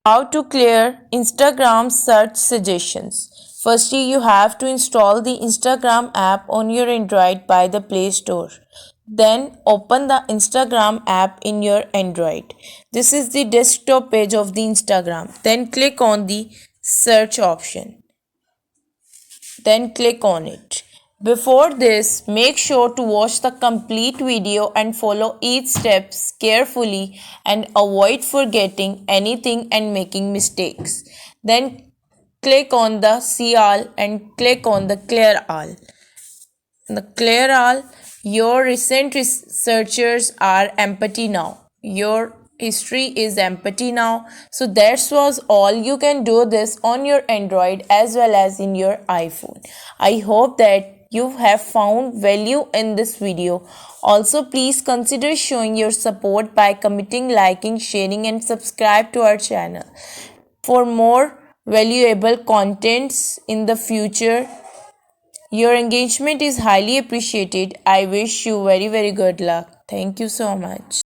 How to clear Instagram search suggestions. Firstly, you have to install the Instagram app on your Android by the Play Store. Then open the Instagram app in your Android. This is the desktop page of the Instagram. Then click on the search option. Then click on it. Before this, make sure to watch the complete video and follow each step carefully and avoid forgetting anything and making mistakes. Then click on the See All and click on the Clear All. The Clear All, your recent searches are empty now. Your history is empty now. So that was all. You can do this on your Android as well as in your iPhone. I hope that you have found value in this video. Also, please consider showing your support by commenting, liking, sharing and subscribe to our channel for more valuable contents in the future. Your engagement is highly appreciated. I wish you very good luck. Thank you so much.